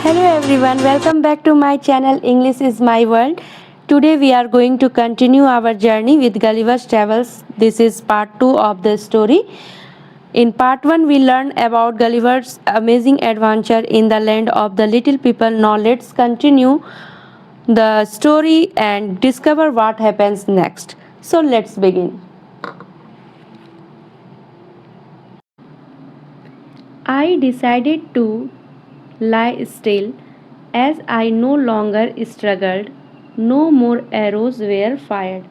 Hello everyone, welcome back to my channel English is my world. Today we are going to continue our journey with Gulliver's Travels. This is part 2 of the story. In part 1 we learned about Gulliver's amazing adventure in the land of the little people. Now let's continue the story and discover what happens next. So let's begin. I decided to lie still as I no longer struggled. No more arrows were fired.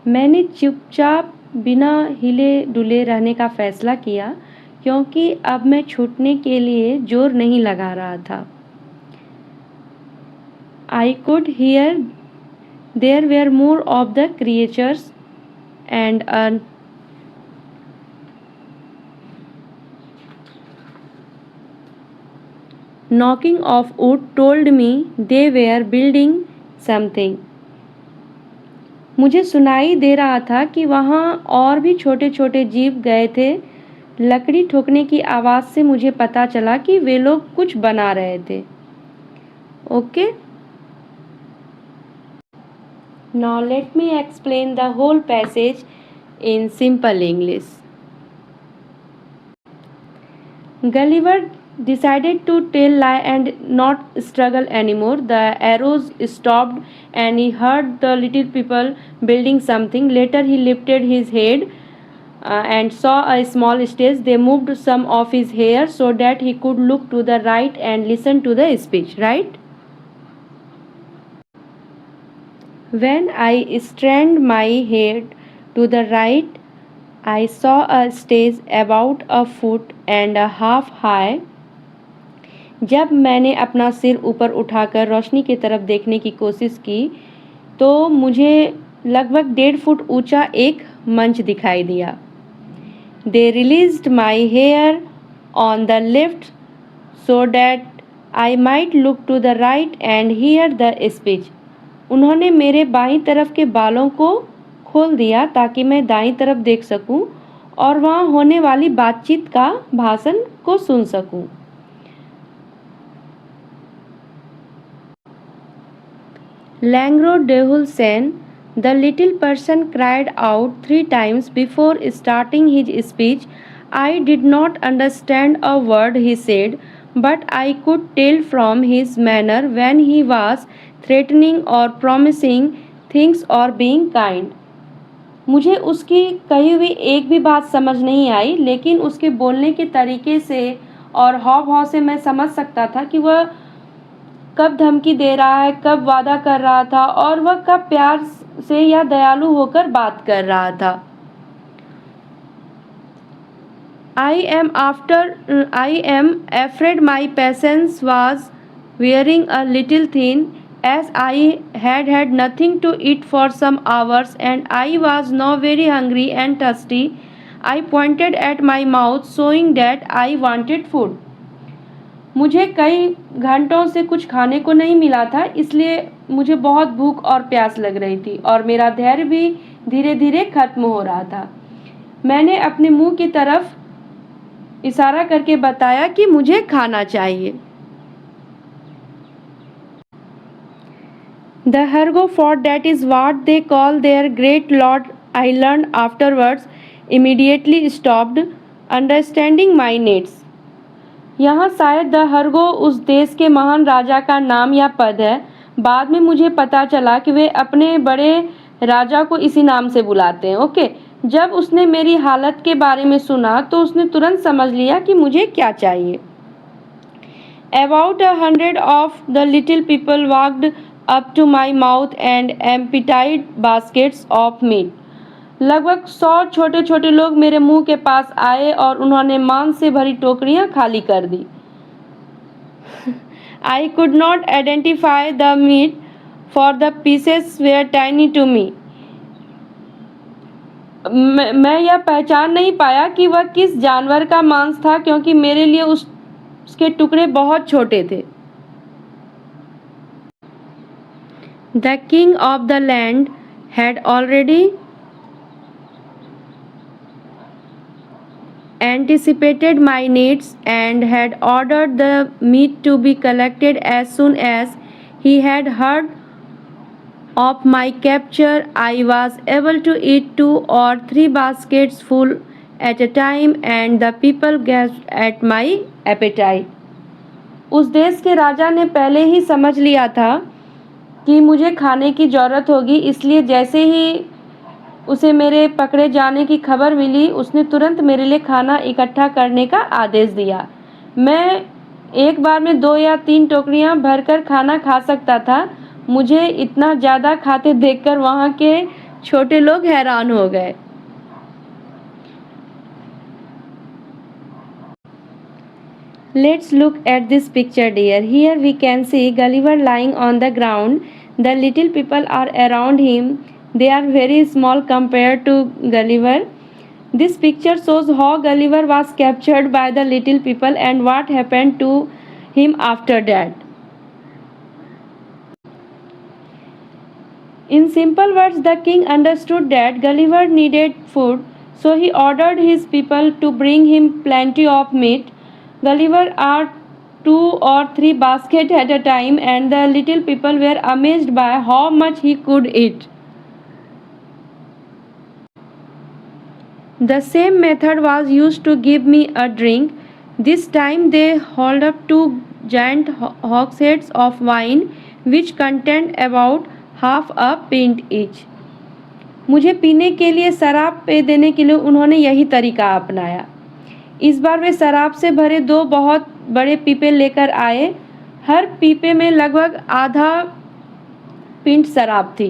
मैंने चुपचाप बिना हिले डुले रहने का फैसला किया क्योंकि अब मैं छूटने के लिए जोर नहीं लगा रहा था. I could hear there were more of the creatures and a knocking of wood told me they were building something. मुझे सुनाई दे रहा था कि वहाँ और भी छोटे छोटे जीव गए थे. लकड़ी ठोकने की आवाज़ से मुझे पता चला कि वे लोग कुछ बना रहे थे. Okay, now let me explain the whole passage in simple English. Gulliver decided to tell lie and not struggle anymore. The arrows stopped and he heard the little people building something. Later he lifted his head and saw a small stage. They moved some of his hair so that he could look to the right and listen to the speech, right? When I strained my head to the right, I saw a stage about a foot and a half high. जब मैंने अपना सिर ऊपर उठाकर रोशनी की तरफ देखने की कोशिश की तो मुझे लगभग 1.5 फुट ऊंचा एक मंच दिखाई दिया. They released my hair on the left so that I might look to the right and hear the speech. उन्होंने मेरे बाईं तरफ के बालों को खोल दिया ताकि मैं दाईं तरफ देख सकूं और वहां होने वाली बातचीत का भाषण को सुन सकूं. Langrodehulsen, the little person, cried out 3 times before starting his speech. I did not understand a word he said, but I could tell from his manner when he was threatening or promising things or being kind. मुझे उसकी कही हुई एक भी बात समझ नहीं आई, लेकिन उसके बोलने के तरीके से और हाव भाव से मैं समझ सकता था कि वह कब धमकी दे रहा है, कब वादा कर रहा था और वह कब प्यार से या दयालु होकर बात कर रहा था. I am afraid my patience was wearing a little thin, as I had had nothing to eat for some hours and I was now very hungry and thirsty. I pointed at my mouth, showing that I wanted food. मुझे कई घंटों से कुछ खाने को नहीं मिला था, इसलिए मुझे बहुत भूख और प्यास लग रही थी और मेरा धैर्य भी धीरे धीरे खत्म हो रहा था. मैंने अपने मुंह की तरफ इशारा करके बताया कि मुझे खाना चाहिए. The Hergo fort, that is what they call their great lord, I learned afterwards, immediately stopped understanding my needs. यहाँ शायद द हर्गो उस देश के महान राजा का नाम या पद है. बाद में मुझे पता चला कि वे अपने बड़े राजा को इसी नाम से बुलाते हैं. ओके, जब उसने मेरी हालत के बारे में सुना तो उसने तुरंत समझ लिया कि मुझे क्या चाहिए. About 100 of the little people walked up to my mouth and emptied baskets of meat. लगभग 100 छोटे छोटे लोग मेरे मुंह के पास आए और उन्होंने मांस से भरी टोकरियां खाली कर दी. I could not identify the meat for the pieces were tiny to me. मैं यह पहचान नहीं पाया कि वह किस जानवर का मांस था क्योंकि मेरे लिए उसके टुकड़े बहुत छोटे थे. The king of the land had already anticipated my needs and had ordered the meat to be collected as soon as he had heard of my capture. I was able to eat 2 or 3 baskets full at a time, and the people gasped at my appetite. उस देश के राजा ने पहले ही समझ लिया था कि मुझे खाने की ज़रूरत होगी, इसलिए जैसे ही उसे मेरे पकड़े जाने की खबर मिली, उसने तुरंत मेरे लिए खाना इकट्ठा करने का आदेश दिया। मैं एक बार में 2 या 3 टोकरियां भरकर खाना खा सकता था। मुझे इतना ज़्यादा खाते देखकर वहाँ के छोटे लोग हैरान हो गए। Let's look at this picture, dear. Here we can see Gulliver lying on the ground. The little people are around him. They are very small compared to Gulliver. This picture shows how Gulliver was captured by the little people and what happened to him after that. In simple words, the king understood that Gulliver needed food, so he ordered his people to bring him plenty of meat. Gulliver ate 2 or 3 baskets at a time, and the little people were amazed by how much he could eat. The same method was used to give me a drink. This time they held up 2 giant hogsheads of wine, which contained about half a pint each. मुझे पीने के लिए शराब पे देने के लिए उन्होंने यही तरीका अपनाया। इस बार वे शराब से भरे 2 बहुत बड़े पीपे लेकर आए। हर पीपे में लगभग आधा पिंट शराब थी।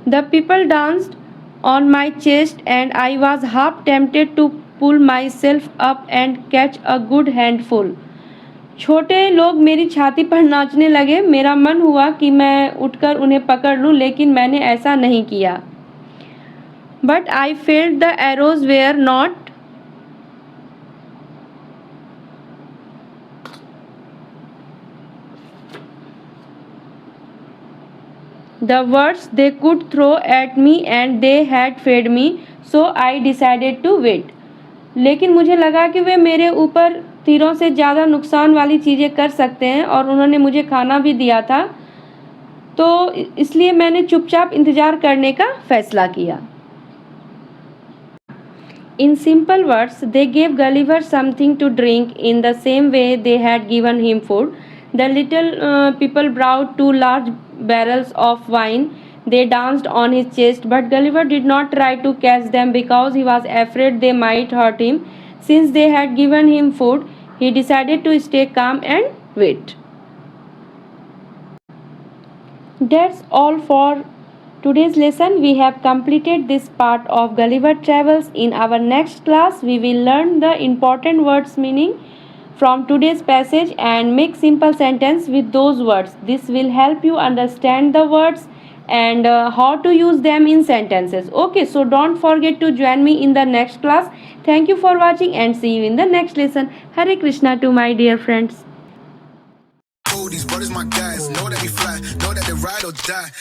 The people danced on my chest and I was half tempted to pull myself up and catch a good handful. छोटे लोग मेरी छाती पर नाचने लगे। मेरा मन हुआ कि मैं उठकर उन्हें पकड़ लूं, लेकिन मैंने ऐसा नहीं किया। But I felt the arrows were not the words they could throw at me, and they had fed me, so I decided to wait. लेकिन मुझे लगा कि वे मेरे ऊपर तीरों से ज़्यादा नुकसान वाली चीज़ें कर सकते हैं और उन्होंने मुझे खाना भी दिया था, तो इसलिए मैंने चुपचाप इंतज़ार करने का फैसला किया। In simple words, they gave Gulliver something to drink in the same way they had given him food. The little people brought 2 large barrels of wine. They danced on his chest, but Gulliver did not try to catch them because he was afraid they might hurt him. Since they had given him food, he decided to stay calm and wait. That's all for today's lesson. We have completed this part of Gulliver Travels. In our next class, we will learn the important words meaning from today's passage and make simple sentence with those words. This will help you understand the words and how to use them in sentences. Okay, so don't forget to join me in the next class. Thank you for watching and see you in the next lesson. Hare Krishna to my dear friends. These brothers my guys, know that we fly, know that they ride or die.